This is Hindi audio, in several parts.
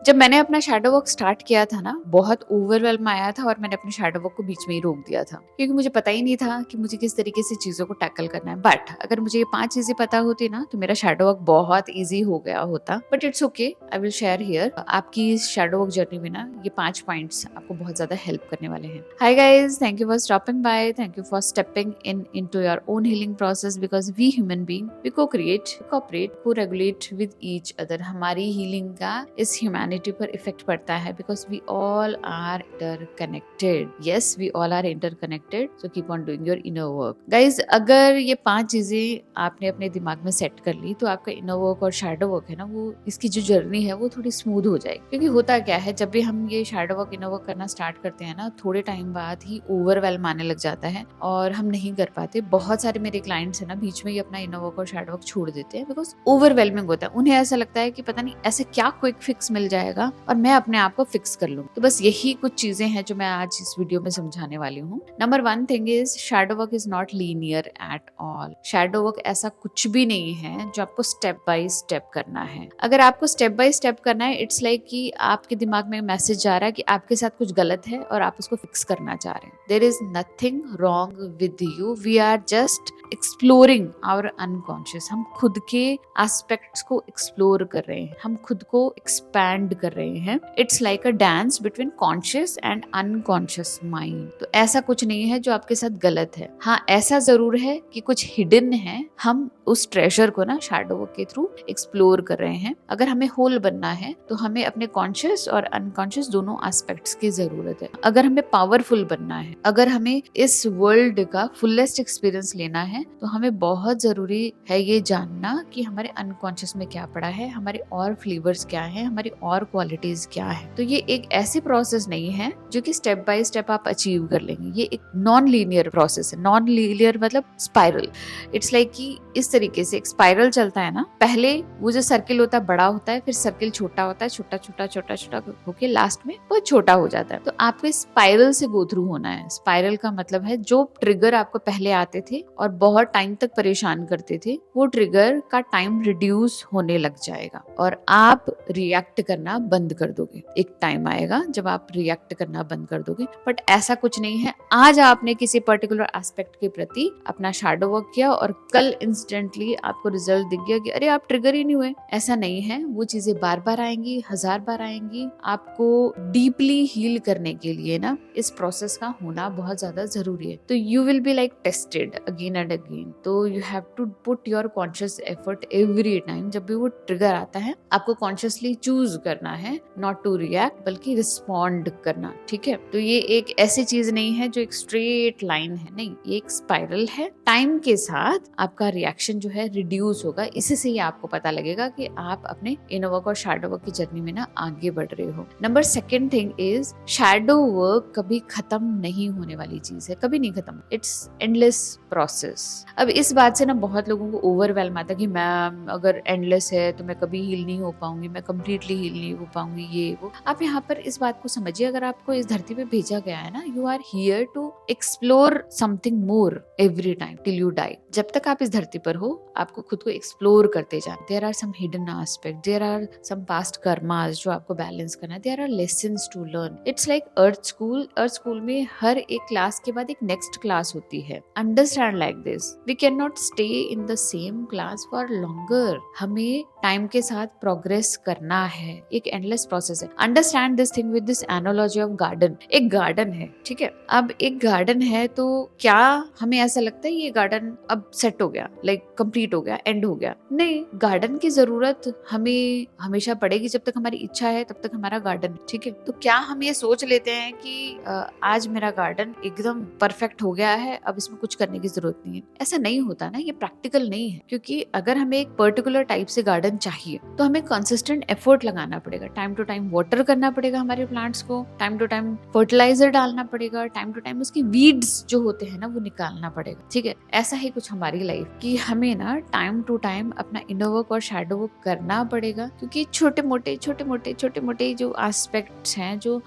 जब मैंने अपना शैडो वर्क स्टार्ट किया था ना, बहुत ओवरवेल्म आया था और मैंने अपने शैडो वर्क को बीच में ही रोक दिया था क्योंकि मुझे पता ही नहीं था कि मुझे किस तरीके से चीज़ों को टैकल करना है। बट अगर मुझे ये 5 चीज़ें पता होती ना तो मेरा शैडो वर्क बहुत ईजी हो गया होता। But it's okay, I will share here. आपकी इस शैडो वर्क जर्नी में ना ये 5 पॉइंट्स आपको बहुत ज़्यादा हेल्प करने वाले हैं। Hi guys, thank you for stopping by, thank you for stepping into your own healing process because we human being we cocreate, cooperate, coregulate with each other. हमारी हीलिंग का इस ह्यूमैनिटी पर इफेक्ट पड़ता है because we all are interconnected. Yes, we all are interconnected, so keep on doing your inner work guys. अगर ये 5 चीजें आपने अपने दिमाग में सेट कर ली तो आपका इनर वर्क और शैडो वर्क है ना, वो इसकी जो जर्नी है वो थोड़ी स्मूथ हो जाएगी। क्योंकि होता क्या है, जब भी हम ये शैडो वर्क इनर वर्क करना स्टार्ट करते हैं ना, थोड़े टाइम बाद ही ओवरवेल्म आने लग जाता है और हम नहीं कर पाते। बहुत सारे मेरे क्लाइंट्स है ना, बीच में ही अपना इनर वर्क और शैडो वर्क छोड़ देते हैं बिकॉज ओवरवेलमिंग होता है। उन्हें ऐसा लगता है कि पता नहीं ऐसे क्या क्विक फिक्स मिल जाएगा और मैं अपने आप को फिक्स कर लूं। तो बस यही कुछ चीजें हैं जो मैं आज इस वीडियो में समझाने वाली हूँ। Number 1 thing is shadow work is not linear at all. Shadow work ऐसा कुछ भी नहीं है जो आपको स्टेप बाय स्टेप करना है। अगर आपको स्टेप बाय स्टेप करना है, इट्स लाइक कि आपके दिमाग में मैसेज जा रहा है कि आपके साथ कुछ गलत है और आप उसको फिक्स करना चाह रहे हैं। There is nothing wrong with you, we are just exploring our unconscious. हम खुद के एस्पेक्ट्स को एक्सप्लोर कर रहे हैं, हम खुद को एक्सपैंड कर रहे हैं। It's like a dance between conscious and unconscious mind. तो ऐसा कुछ नहीं है जो आपके साथ गलत है। हाँ, ऐसा जरूर है कि कुछ हिडन है, हम उस ट्रेजर को ना शैडो वर्क के थ्रू एक्सप्लोर कर रहे हैं। अगर हमें होल बनना है तो हमें अपने कॉन्शियस और अनकॉन्शियस दोनों एस्पेक्ट्स की जरूरत है। अगर हमें पावरफुल बनना है, अगर हमें इस वर्ल्ड का फुलेस्ट एक्सपीरियंस लेना है, तो हमें बहुत जरूरी है ये जानना कि हमारे अनकॉन्शियस में क्या पड़ा है, हमारे और फ्लेवर्स क्या है, हमारी और क्वालिटीज क्या है। तो ये एक ऐसी प्रोसेस नहीं है जो कि स्टेप बाय स्टेप आप अचीव कर लेंगे। ये एक नॉन लीनियर प्रोसेस है। नॉन लीनियर मतलब स्पाइरल। इट्स लाइक कि इस तरीके से एक स्पाइरल चलता है ना, पहले वो जो सर्किल होता है बड़ा होता है, फिर सर्किल छोटा होता है, छोटा छोटा छोटा छोटा होके लास्ट में बहुत छोटा हो जाता है। तो आपको स्पाइरल से गो थ्रू होना है। स्पाइरल का मतलब है जो ट्रिगर आपको पहले आते थे और बहुत टाइम तक परेशान करते थे, वो ट्रिगर का टाइम रिड्यूस होने लग जाएगा और आप रिएक्ट करना बंद कर दोगे। एक टाइम आएगा जब आप रिएक्ट करना बंद कर दोगे। बट ऐसा कुछ नहीं है, आज आपने किसी पर्टिकुलर एस्पेक्ट के प्रति अपना शैडो वर्क किया और कल इंस्टेंटली आपको रिजल्ट दिख गया कि अरे आप ट्रिगर ही नहीं हुए। ऐसा नहीं है, वो चीजें बार बार आएंगी, 1000 बार आएंगी। आपको डीपली हील करने के लिए ना इस प्रोसेस का होना बहुत ज्यादा जरूरी है। तो you will be like tested again and again. तो you have to put your conscious effort every time. जब भी वो ट्रिगर आता है, आपको कॉन्शियसली चूज करना है नॉट टू रिएक्ट, बल्कि रिस्पॉन्ड करना। ठीक है, तो ये एक ऐसी चीज नहीं है जो एक स्ट्रेट लाइन है, नहीं, ये एक स्पाइरल है। टाइम के साथ आपका रिएक्शन जो है रिड्यूस होगा। इसी से ही आपको पता लगेगा कि आप अपने इनर वर्क और शैडो वर्क की जर्नी में ना आगे बढ़ रहे हो। Number 2 thing is shadow work कभी खत्म नहीं होने वाली चीज है, कभी नहीं खत्म। It's endless process. अब इस बात से ना बहुत लोगों को ओवरवेल्म आता है कि मैम अगर एंडलेस है तो मैं कभी हील नहीं हो पाऊंगी, मैं कंप्लीटली हील नहीं हो पाऊंगी, ये वो। आप यहाँ पर इस बात को समझिए, अगर आपको इस धरती पे भेजा गया है ना, you are here to explore something more every time till you die. जब तक आप इस धरती पर हो, आपको खुद को एक्सप्लोर करते जाना। There are some hidden aspect, there are some past karmas जो आपको बैलेंस करना है, there are lessons to learn. It's like earth school. Earth school में हर एक क्लास के बाद एक नेक्स्ट क्लास होती है। Understand like this, we can not stay in the same class for longer. हमें टाइम के साथ प्रोग्रेस करना है, एक एंडलेस प्रोसेस है। Understand this thing with this analogy of garden. एक गार्डन है, ठीक है, अब एक गार्डन है तो क्या हमें ऐसा लगता है ये गार्डन अब सेट हो गया, लाइक कंप्लीट हो गया, एंड हो गया? नहीं, गार्डन की जरूरत हमें हमेशा पड़ेगी। जब तक हमारी इच्छा है तब तक हमारा गार्डन है, ठीक है। तो क्या हम ये सोच लेते हैं कि आज मेरा गार्डन एकदम परफेक्ट हो गया है, अब इसमें कुछ करने की जरूरत नहीं है? ऐसा नहीं होता ना, ये प्रैक्टिकल नहीं है। क्योंकि अगर हमें एक पर्टिकुलर टाइप से गार्डन चाहिए तो हमें कंसिस्टेंट एफर्ट लगाना पड़ेगा। टाइम टू टाइम वाटर करना पड़ेगा हमारे प्लांट्स को, टाइम टू टाइम फर्टिलाइजर डालना पड़ेगा, टाइम टू टाइम उसकी वीड्स जो होते हैं ना वो निकालना पड़ेगा, ठीक है। ऐसा ही कुछ हमारी लाइफ कि हमें ना टाइम टू टाइम अपना इनर वर्क और शैडो वर्क करना पड़ेगा। क्योंकि छोटे मोटे जो एस्पेक्ट्स हैं, जो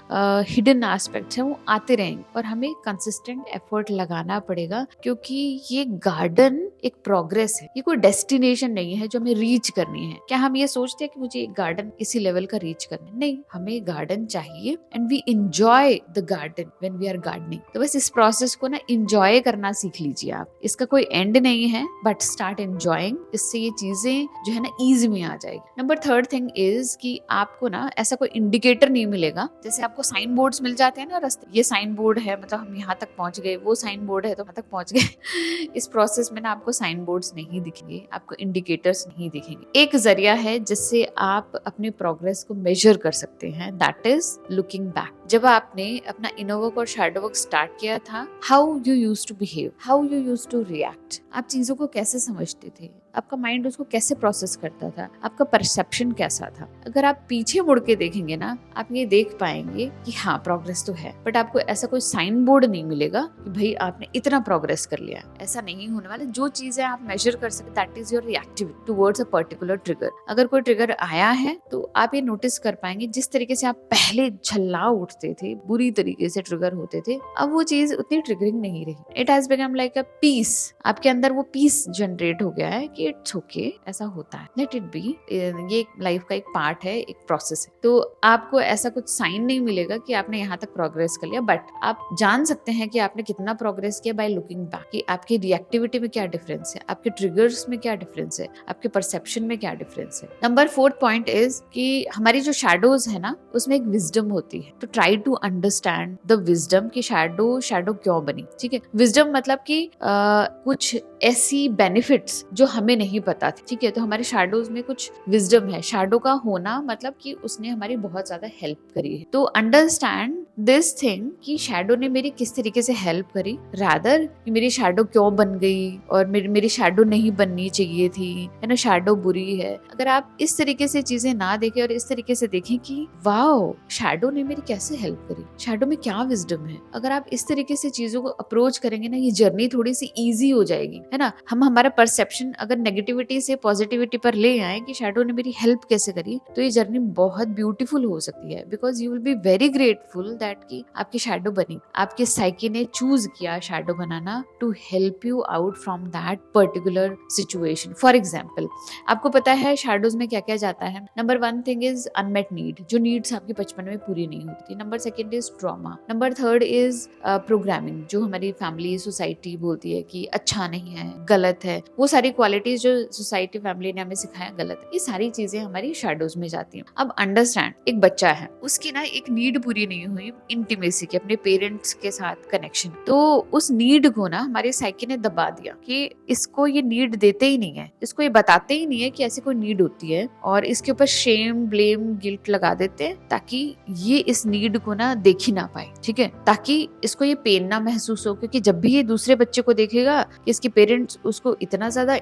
हिडन एस्पेक्ट्स हैं, वो आते रहेंगे और हमें कंसिस्टेंट एफर्ट लगाना पड़ेगा। क्योंकि ये गार्डन एक प्रोग्रेस है, ये कोई डेस्टिनेशन नहीं है जो हमें रीच करनी है। क्या हम ये सोचते हैं कि मुझे एक गार्डन इसी लेवल का रीच करना है? नहीं, हमें गार्डन चाहिए and we enjoy the garden when we are gardening. तो बस इस प्रोसेस को ना एंजॉय करना सीख लीजिए आप। इसका कोई एंड नहीं है, बट स्टार्ट एंजॉयिंग। इससे ये चीजें जो है ना ईज में आ जाएगी। नंबर थर्ड थिंग इज कि आपको ना ऐसा कोई इंडिकेटर नहीं मिलेगा। जैसे आपको साइन बोर्ड्स मिल जाते हैं ना रास्ते, ये साइन बोर्ड है मतलब हम यहाँ तक पहुंच गए, वो साइन बोर्ड है तो यहाँ तक पहुंच गए। इस प्रोसेस में ना आपको साइन बोर्ड्स नहीं दिखेंगे, आपको इंडिकेटर्स नहीं दिखेंगे। एक जरिया है जिससे आप अपने प्रोग्रेस को मेजर कर सकते हैं, दैट इज लुकिंग बैक। जब आपने अपना इनर वर्क और शैडो वर्क स्टार्ट किया था, how you used to behave, how you used to react, आप चीजों को कैसे समझते थे, आपका माइंड उसको कैसे प्रोसेस करता था, आपका परसेप्शन कैसा था। अगर आप पीछे मुड़ के देखेंगे ना, आप ये देख पाएंगे कि हाँ प्रोग्रेस तो है, बट आपको ऐसा कोई साइन बोर्ड नहीं मिलेगा कि भाई आपने इतना प्रोग्रेस कर लिया। ऐसा नहीं होने वाला। जो चीजें आप मेजर कर सकते, that is your reactivity towards a particular trigger. अगर कोई ट्रिगर आया है तो आप ये नोटिस कर पाएंगे, जिस तरीके से आप पहले झल्ला उठते थे, बुरी तरीके से ट्रिगर होते थे, अब वो चीज उतनी ट्रिगरिंग नहीं रही। It has become like a peace. आपके अंदर वो पीस जनरेट हो गया है कि इट्स ओके, ऐसा होता है, लेट इट बी, ये लाइफ का एक पार्ट है, एक प्रोसेस है। तो आपको ऐसा कुछ साइन नहीं मिलेगा कि आपने यहाँ तक प्रोग्रेस कर लिया, बट आप जान सकते हैं कि आपने कितना प्रोग्रेस किया बाय लुकिंग बैक, कि आपकी रिएक्टिविटी में क्या डिफरेंस है, आपके ट्रिगर्स में क्या डिफरेंस है, आपके परसेप्शन में क्या डिफरेंस है। नंबर फोर्थ पॉइंट इज कि हमारी जो शैडोज है ना, उसमें एक विजडम होती है। तो try to understand the wisdom कि शैडो क्यों बनी। ठीक है, विजडम मतलब कि कुछ ऐसी बेनिफिट्स जो हमें नहीं पता थी। ठीक है, तो हमारे शैडोज में कुछ विजडम है। शैडो का होना मतलब कि उसने हमारी बहुत ज्यादा हेल्प करी है। तो अंडरस्टैंड दिस थिंग कि शैडो ने मेरी किस तरीके से हेल्प करी, रादर कि मेरी शैडो क्यों बन गई और मेरी शैडो नहीं बननी चाहिए थी, है ना, शैडो बुरी है। अगर आप इस तरीके से चीजें ना देखें और इस तरीके से देखें कि वाओ शैडो ने मेरी कैसे हेल्प करी, शैडो में क्या विजडम है, अगर आप इस तरीके से चीजों को अप्रोच करेंगे ना, ये जर्नी थोड़ी सी इजी हो जाएगी, है ना। हम हमारा परसेप्शन अगर नेगेटिविटी से पॉजिटिविटी पर ले आए कि शैडो ने मेरी हेल्प कैसे करी, तो ये जर्नी बहुत ब्यूटीफुल हो सकती है। Because you will be very grateful that कि आपकी शैडो बनी, आपके साइकी ने चूज किया शैडो बनाना to help you out from that particular situation. For example, आपको पता है शैडोज में क्या क्या जाता है। Number one thing is unmet need, जो नीड्स आपके बचपन में पूरी नहीं होती थी। Number second is trauma. Number third is programming, जो हमारी फैमिली सोसाइटी बोलती है कि अच्छा नहीं है, गलत है। वो सारी क्वालिटीज जो सोसाइटी फैमिली ने हमें सिखाया गलत है, ये सारी चीजें हमारी शैडोज में जाती हैं। अब अंडरस्टैंड, एक बच्चा है, उसकी ना एक नीड पूरी नहीं हुई इंटीमेसी की, अपने पेरेंट्स के साथ कनेक्शन, तो उस नीड को ना हमारी साइकी ने दबा दिया कि इसको ये नीड देते ही नहीं है, इसको ये बताते ही नहीं है कि ऐसी कोई नीड होती है, और इसके ऊपर शेम, ब्लेम, गिल्ट लगा देते हैं ताकि ये इस नीड को ना देख ही ना पाए। ठीक है, ताकि इसको ये पेन ना महसूस हो, क्योंकि जब भी ये दूसरे बच्चे को देखेगा कि इसके पेरेंट्स उसको इतना ज्यादा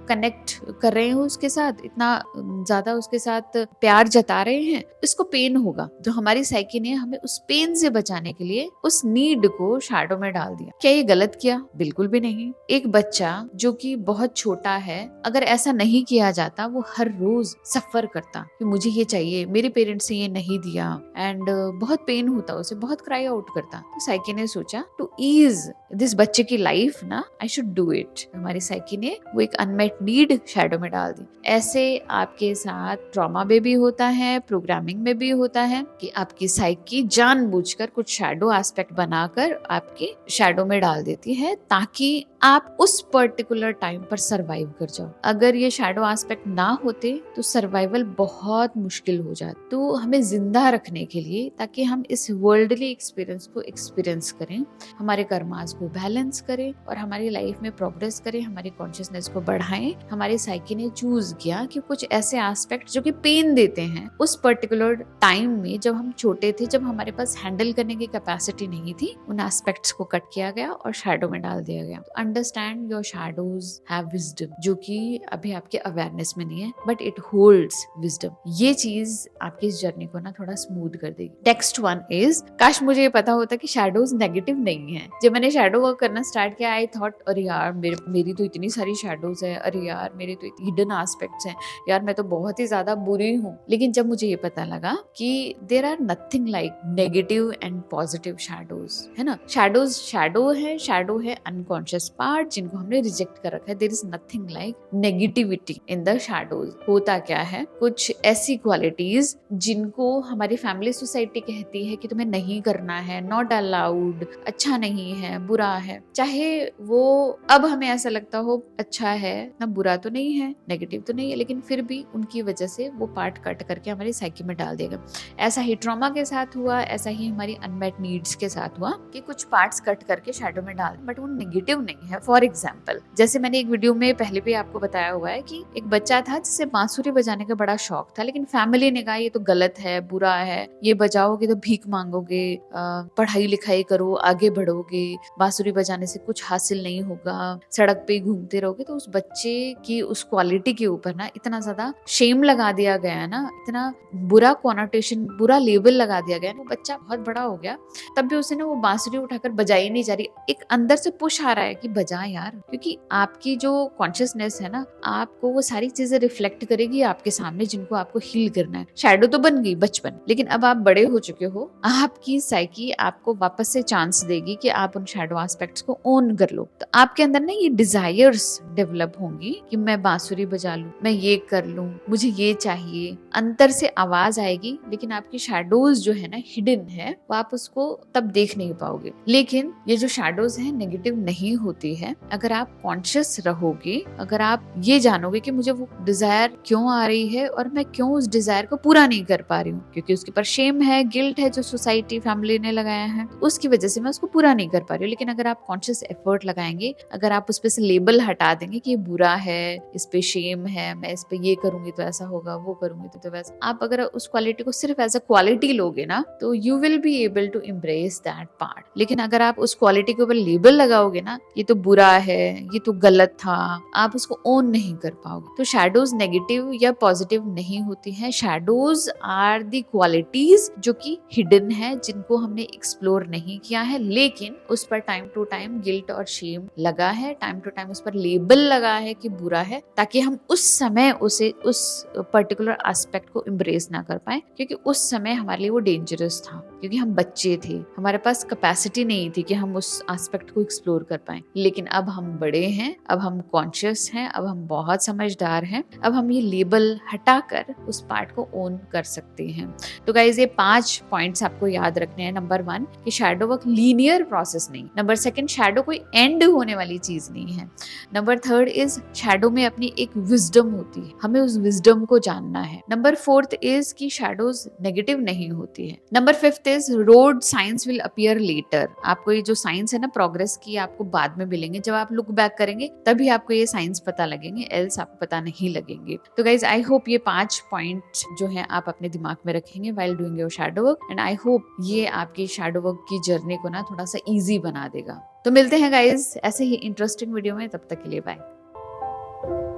कनेक्ट कर रहे हैं उसके साथ, इतना ज्यादा उसके साथ प्यार जता रहे हैं, इसको पेन होगा। तो हमारी साइकी ने हमें उस पेन से बचाने के लिए उस नीड को शैडो में डाल दिया। क्या ये गलत किया? बिल्कुल भी नहीं। एक बच्चा जो कि बहुत छोटा है, अगर ऐसा नहीं किया जाता, वो हर रोज सफर करता कि मुझे ये चाहिए, मेरे पेरेंट्स ने ये नहीं दिया, एंड बहुत पेन होता, उसे बहुत क्राई आउट करता। तो साइकी ने सोचा टू ईज दिस बच्चे की लाइफ ना, आई शुड डू इट। हमारी साइकी ने वो एक अनमेट नीड शैडो में डाल दी। ऐसे आपके साथ ट्रॉमा में भी होता है, प्रोग्रामिंग में भी होता है कि आपकी साइकी जानबूझकर कुछ शैडो एस्पेक्ट बनाकर आपकी शैडो में डाल देती है ताकि आप उस पर्टिकुलर टाइम पर सरवाइव कर जाओ। अगर ये शैडो एस्पेक्ट ना होते तो सर्वाइवल बहुत मुश्किल हो जाता। तो हमें जिंदा रखने के लिए, ताकि हम इस वर्ल्डली एक्सपीरियंस को एक्सपीरियंस करें, हमारे कर्मास को बैलेंस करें और हमारी लाइफ में प्रोग्रेस करें, हमारी कॉन्शियसनेस को बढ़ाएं, हमारी साइकी ने चूज किया कि कुछ ऐसे एस्पेक्ट जो कि पेन देते हैं उस पर्टिकुलर टाइम में, जब हम छोटे थे, जब हमारे पास हैंडल करने की कैपेसिटी नहीं थी, उन एस्पेक्ट्स को कट किया गया और शैडो में डाल दिया गया। Understand your shadows have wisdom, जो कि अभी आपके अवेयरनेस में नहीं है, बट इट होल्ड्स विजडम। ये चीज आपकी इस जर्नी को ना थोड़ा स्मूथ कर देगी। नेक्स्ट वन इज, काश मुझे ये पता होता कि शैडोज नेगेटिव नहीं है। जब मैंने शैडो वर्क करना स्टार्ट किया, आई थॉट अरे यार मेरी तो इतनी सारी शैडोज है, अरे यार मेरे तो हिडन एस्पेक्ट्स हैं, यार मैं तो बहुत ही ज्यादा बुरी हूँ। लेकिन जब मुझे ये पता लगा कि there are nothing like negative and positive shadows, है ना। शैडो है अनकॉन्शियस पार्ट जिनको हमने रिजेक्ट कर रखा है। There is nothing like negativity in the shadows. होता क्या है, कुछ ऐसी क्वालिटीज जिनको हमारी फैमिली सोसाइटी कहती है कि तुम्हें नहीं करना है, नॉट अलाउड, अच्छा नहीं है, बुरा है, चाहे वो अब हमें ऐसा लगता हो अच्छा है ना, बुरा तो नहीं है, नेगेटिव तो नहीं है, लेकिन फिर भी उनकी वजह से वो पार्ट कट करके हमारी साइकी में डाल देगा। ऐसा ही ट्रॉमा के साथ हुआ, ऐसा ही हमारी अनमेट नीड्स के साथ हुआ कि कुछ पार्ट्स कट करके शैडो में डाल, बट वो नेगेटिव नहीं है। फॉर एग्जाम्पल, जैसे मैंने एक वीडियो में पहले भी आपको बताया हुआ है कि एक बच्चा था जिसे बांसुरी बजाने का बड़ा शौक था, लेकिन फैमिली ने कहा ये तो गलत है, बुरा है, ये बजाओगे तो भीख मांगोगे, पढ़ाई लिखाई करो, आगे बढ़ोगे, बांसुरी बजाने से कुछ हासिल नहीं होगा, सड़क पे घूमते रहोगे। तो उस बच्चे की उस क्वालिटी के ऊपर ना इतना ज्यादा शेम लगा दिया गया ना, इतना बुरा कॉनोटेशन, बुरा लेबल लगा दिया गया। वो बच्चा बहुत बड़ा हो गया, तब भी उसने वो बांसुरी उठाकर बजाई नहीं जा रही। एक अंदर से पुश आ रहा है कि बजा यार, क्योंकि आपकी जो कॉन्शियसनेस है ना, आपको वो सारी चीजें रिफ्लेक्ट करेगी आपके सामने जिनको आपको हील करना है। शैडो तो बन गई बचपन, लेकिन अब आप बड़े हो चुके हो, आपकी साइकी आपको वापस से चांस देगी कि आप उन शैडो एस्पेक्ट्स को ओन कर लो। तो आपके अंदर ना ये डिजायर्स डेवलप होंगी कि मैं बांसुरी बजा लूं, मैं ये कर लूं, मुझे ये चाहिए, अंतर से आवाज आएगी। लेकिन आपकी शैडोज जो है ना, हिडन है, वो आप उसको तब देख नहीं पाओगे। लेकिन ये जो शैडोज है नेगेटिव नहीं होती है अगर आप कॉन्शियस रहोगे, अगर आप ये जानोगे कि मुझे वो डिजायर क्यों आ रही है और मैं क्यों उस डिजायर को पूरा नहीं कर पा रही हूँ, क्योंकि उसके ऊपर शेम है, गिल्ट है जो सोसाइटी फैमिली ने लगाया है, उसकी वजह से मैं उसको पूरा नहीं कर पा रही हूँ। लेकिन अगर आप कॉन्शियस एफर्ट लगाएंगे, अगर आप उस पे से लेबल हटा देंगे कि ये बुरा है, इस पे शेम है, मैं इस पे ये करूंगी तो ऐसा होगा, वो करूंगी तो वैसा, आप अगर उस क्वालिटी को सिर्फ एज अ क्वालिटी लोगे ना, तो you will be able to embrace that part. लेकिन अगर आप उस क्वालिटी के ऊपर लेबल लगाओगे ना, ये तो बुरा है, ये तो गलत था, आप उसको ओन नहीं कर पाओगे। तो शैडोज नेगेटिव या पॉजिटिव नहीं होती हैं। शैडोज आर दी क्वालिटीज जो कि हिडन है, जिनको हमने एक्सप्लोर नहीं किया है, लेकिन उस पर टाइम टू टाइम गिल्ट और शेम लगा है, टाइम टू टाइम उस पर लेबल लगा है कि बुरा है, ताकि हम उस समय उसे उस पर्टिकुलर एस्पेक्ट को एम्ब्रेस ना कर पाए, क्योंकि उस समय हमारे लिए वो डेंजरस था, क्योंकि हम बच्चे थे, हमारे पास कैपेसिटी नहीं थी कि हम उस एस्पेक्ट को एक्सप्लोर कर पाए। लेकिन अब हम बड़े हैं, अब हम कॉन्शियस हैं, अब हम बहुत समझदार हैं, अब हम ये लेबल हटाकर उस पार्ट को ओन कर सकते हैं। तो गाइज ये 5 पॉइंट्स आपको याद रखने हैं। नंबर 1 कि शैडो वर्क लीनियर प्रोसेस नहीं। नंबर 2 शैडो कोई एंड होने वाली चीज नहीं है। नंबर 3 इज शैडो में अपनी एक विजडम होती है, हमें उस विजडम को जानना है। नंबर 4 इज कि शैडोज नेगेटिव नहीं होती है। Number 5 is road science will appear later. आपको ये जो साइंस है ना प्रोग्रेस की, आपको बाद में मिलेंगे, जब आप लुक बैक करेंगे तभी आपको ये साइंस पता लगेंगे, एल्स आपको पता नहीं लगेंगे। तो गाइज आई होप ये 5 पॉइंट जो है आप अपने दिमाग में रखेंगे while doing your shadow work, and I hope ये आपकी शैडो वर्क की जर्नी को ना थोड़ा सा इजी बना देगा। तो मिलते हैं गाइज ऐसे ही इंटरेस्टिंग वीडियो में, तब तक के लिए बाय।